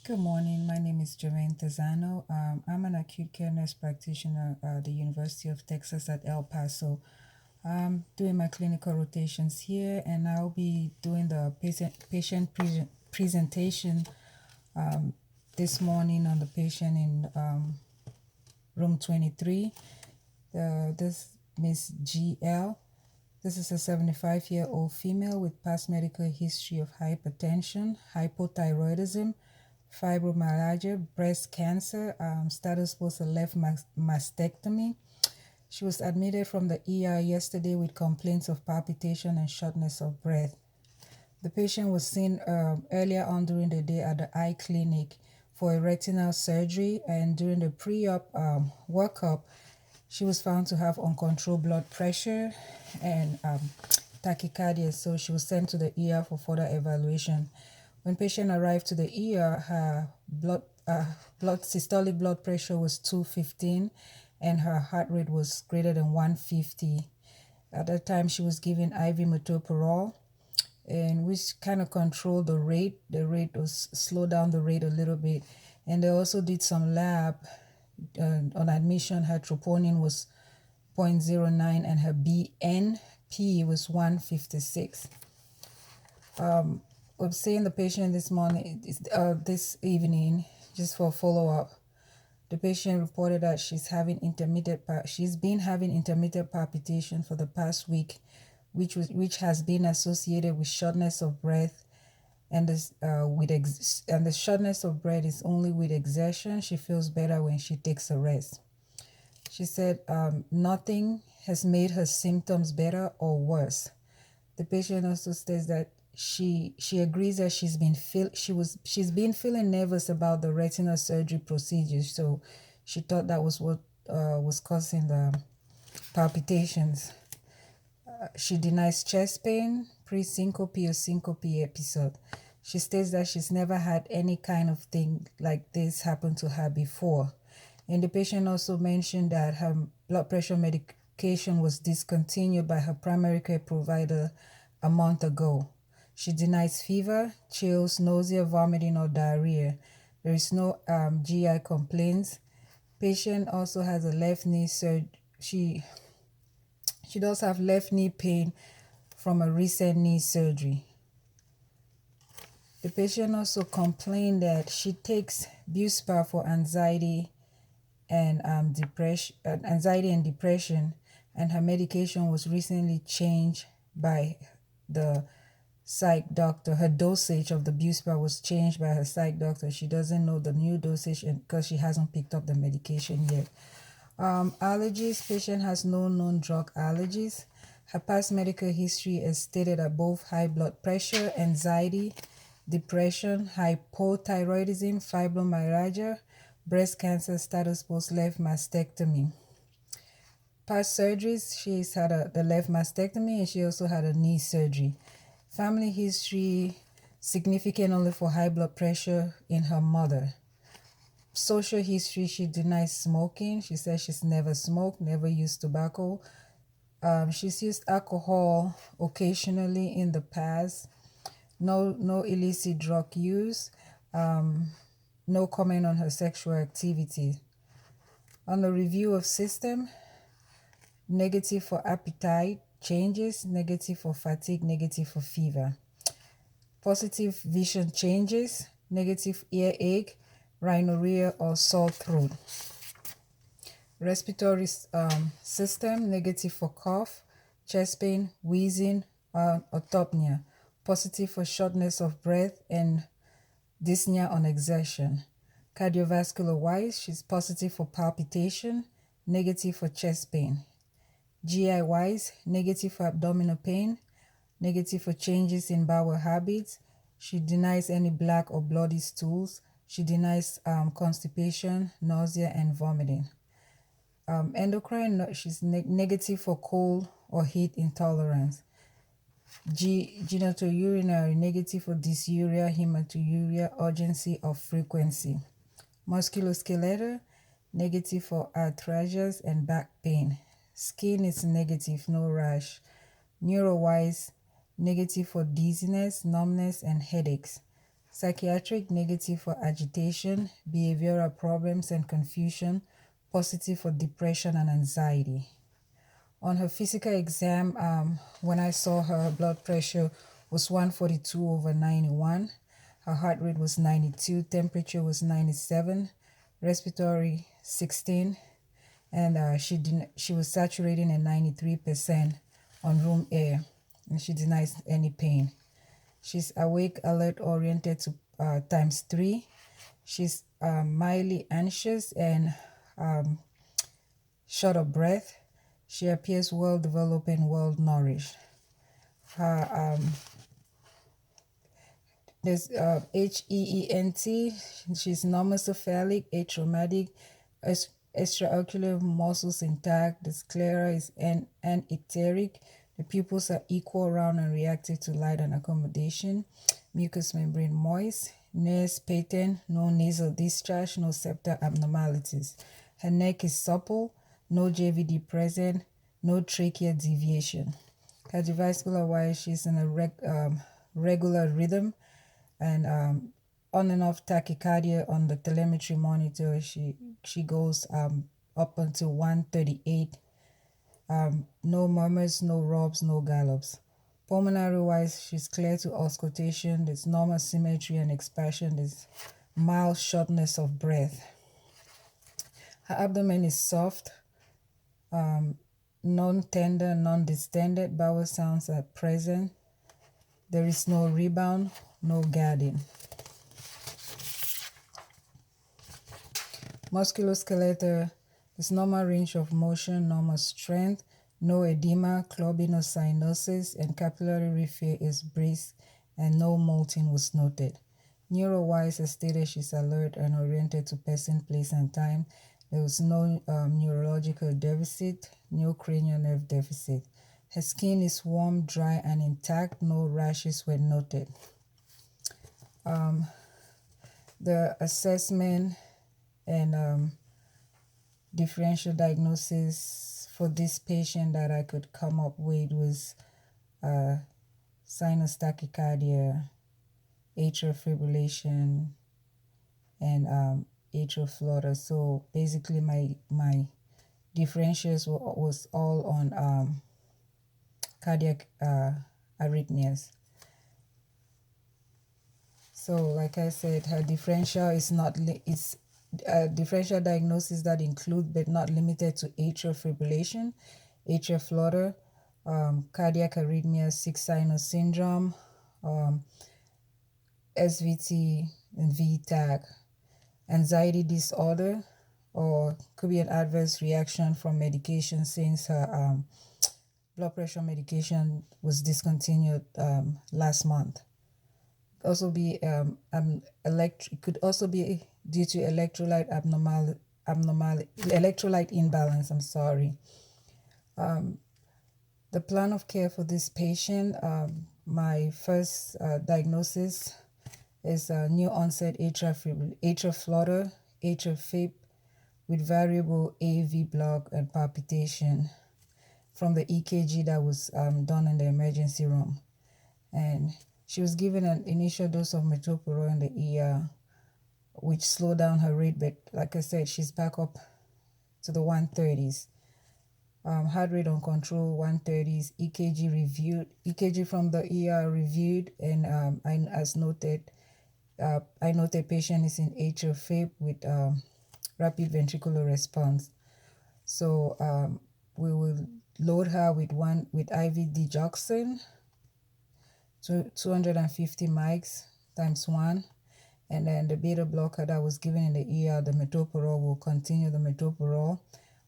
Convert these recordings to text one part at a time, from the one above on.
Good morning. My name is Jermaine Tezano. I'm an acute care nurse practitioner at the University of Texas at El Paso. I'm doing my clinical rotations here, and I'll be doing the patient presentation this morning on the patient in room 23. This Miss GL. This is a 75-year-old female with past medical history of hypertension, hypothyroidism, fibromyalgia, breast cancer, status post a left mastectomy. She was admitted from the ER yesterday with complaints of palpitation and shortness of breath. The patient was seen earlier on during the day at the eye clinic for a retinal surgery, and during the pre-op workup, she was found to have uncontrolled blood pressure and tachycardia, so she was sent to the ER for further evaluation. When patient arrived to the ER, her systolic blood pressure was 215 and her heart rate was greater than 150. At that time, she was given IV metoprolol, and which kind of controlled the rate. The rate was slowed down the rate a little bit. And they also did some lab. On admission, her troponin was 0.09 and her BNP was 156. I'm seeing the patient this evening, just for follow-up. The patient reported that she's been having intermittent palpitation for the past week, which has been associated with shortness of breath, and the shortness of breath is only with exertion. She feels better when she takes a rest. She said nothing has made her symptoms better or worse. The patient also states that she agrees that she's been feeling nervous about the retinal surgery procedure, so she thought that was what was causing the palpitations. She denies chest pain, pre-syncope or syncope episode. She states that she's never had any kind of thing like this happen to her before. And the patient also mentioned that her blood pressure medication was discontinued by her primary care provider a month ago. She denies fever, chills, nausea, vomiting, or diarrhea. There is no GI complaints. Patient also has a left knee surgery. She does have left knee pain from a recent knee surgery. The patient also complained that she takes Buspar for anxiety and depression, and her medication was recently changed by the psych doctor. Her dosage of the Buspar was changed by her psych doctor. She doesn't know the new dosage because she hasn't picked up the medication yet. Allergies. Patient has no known drug allergies. Her past medical history is stated at both high blood pressure, anxiety, depression, hypothyroidism, fibromyalgia, breast cancer, status post left mastectomy. Past surgeries, she's had the left mastectomy, and she also had a knee surgery. Family history significant only for high blood pressure in her mother. Social history, she denies smoking. She says she's never smoked, never used tobacco. She's used alcohol occasionally in the past. No illicit drug use. No comment on her sexual activity. On the review of system, negative for appetite changes, negative for fatigue, negative for fever. Positive vision changes, negative earache, rhinorrhea or sore throat. Respiratory system, negative for cough, chest pain, wheezing, orthopnea. Positive for shortness of breath and dyspnea on exertion. Cardiovascular wise, she's positive for palpitation, negative for chest pain. GI wise, negative for abdominal pain, negative for changes in bowel habits. She denies any black or bloody stools. She denies constipation, nausea, and vomiting. Endocrine, she's negative for cold or heat intolerance. Genitourinary, negative for dysuria, hematuria, urgency or frequency. Musculoskeletal, negative for arthralgias and back pain. Skin is negative, no rash. Neuro-wise, negative for dizziness, numbness, and headaches. Psychiatric, negative for agitation, behavioral problems and confusion, positive for depression and anxiety. On her physical exam, when I saw her blood pressure was 142/91, her heart rate was 92, temperature was 97, respiratory 16, and she was saturating at 93% on room air, and she denies any pain. She's awake, alert, oriented to ×3. She's mildly anxious and short of breath. She appears well developed and well nourished. Her there's HEENT. She's normocephalic, atraumatic, extraocular muscles intact. The sclera is anetheric. The pupils are equal, round, and reactive to light and accommodation. Mucous membrane moist. Nares patent. No nasal discharge. No septal abnormalities. Her neck is supple. No JVD present. No trachea deviation. Cardiovascular-wise, she's in a regular rhythm, and on and off tachycardia on the telemetry monitor. She goes up until 138. No murmurs, no rubs, no gallops. Pulmonary wise, she's clear to auscultation. There's normal symmetry and expansion. There's mild shortness of breath. Her abdomen is soft, non-tender, non-distended. Bowel sounds are present. There is no rebound, no gadding. Musculoskeletal is normal range of motion, normal strength, no edema, clubbing or cyanosis, and capillary refill is brisk, and no molting was noted. Neuro-wise, as stated, she's alert and oriented to person, place, and time. There was no neurological deficit, no cranial nerve deficit. Her skin is warm, dry, and intact. No rashes were noted. The assessment and differential diagnosis for this patient that I could come up with was sinus tachycardia, atrial fibrillation, and atrial flutter. So basically, my differentials was all on cardiac arrhythmias. So like I said, her differential is not it's a differential diagnosis that include but not limited to atrial fibrillation, atrial flutter, cardiac arrhythmia, sick sinus syndrome, SVT and VTAC, anxiety disorder, or could be an adverse reaction from medication since her blood pressure medication was discontinued last month. Also be it could also be due to electrolyte electrolyte imbalance. I'm sorry. The plan of care for this patient, my first diagnosis is new onset atrial flutter, atrial fib with variable AV block and palpitation from the EKG that was done in the emergency room. And she was given an initial dose of metoprolol in the ER, which slowed down her rate, but like I said, she's back up to the 130s. Heart rate on control, 130s. EKG reviewed. EKG from the ER reviewed, and as noted, I noted patient is in atrial fib with rapid ventricular response. So we will load her with IV digoxin, 250 mics times 1, and then the beta blocker that was given in the ER, the metoprolol, will continue the metoprolol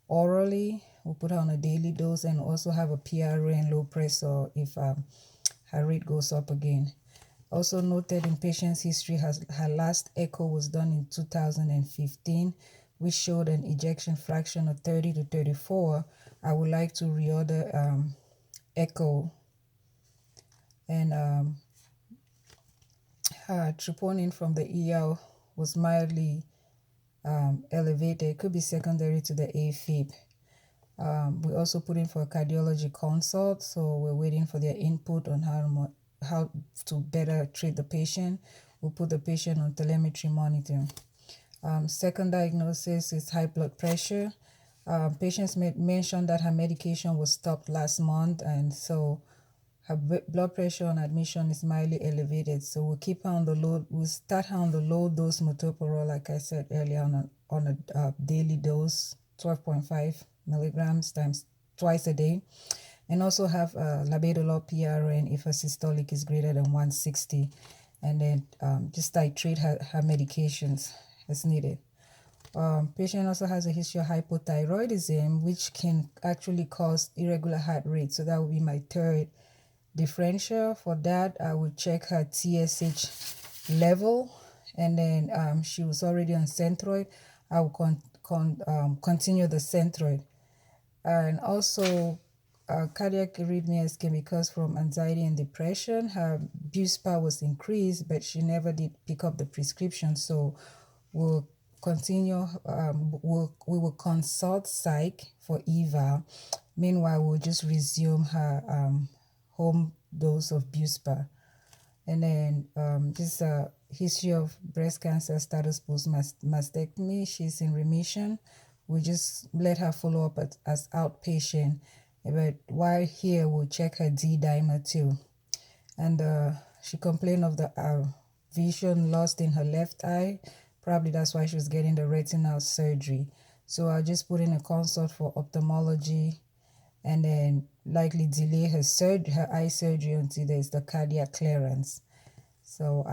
orally. We'll put her on a daily dose and also have a PRA and low pressure if her rate goes up again. Also noted in patient's history, her last echo was done in 2015, which showed an ejection fraction of 30 to 34. I would like to reorder echo. And her troponin from the ER was mildly elevated. It could be secondary to the AFib. We also put in for a cardiology consult, so we're waiting for their input on how to better treat the patient. we'll put the patient on telemetry monitoring. Second diagnosis is high blood pressure. Patients mentioned that her medication was stopped last month, and so her blood pressure on admission is mildly elevated. So we'll keep her on the low. We'll start her on the low dose metoprolol, like I said earlier, on a daily dose, 12.5 milligrams times twice a day, and also have labetalol PRN if her systolic is greater than 160, and then just titrate her medications as needed. Patient also has a history of hypothyroidism, which can actually cause irregular heart rate. So that would be my third differential. For that, I would check her TSH level, and then she was already on Synthroid. I will continue the Synthroid. And also, cardiac arrhythmias can be caused from anxiety and depression. Her BuSpar was increased, but she never did pick up the prescription. So we'll continue, we will consult psych for eval. Meanwhile, we'll just resume her home dose of BuSpar. And then this history of breast cancer status post mastectomy. She's in remission. We just let her follow up as outpatient. But while here, we'll check her D-dimer too. And she complained of the vision lost in her left eye. Probably that's why she was getting the retinal surgery. So I'll just put in a consult for ophthalmology, and then likely delay her eye surgery until there's the cardiac clearance. So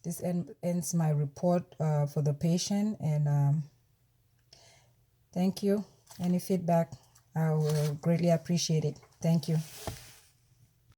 this ends my report for the patient, and thank you. Any feedback, I will greatly appreciate it. Thank you.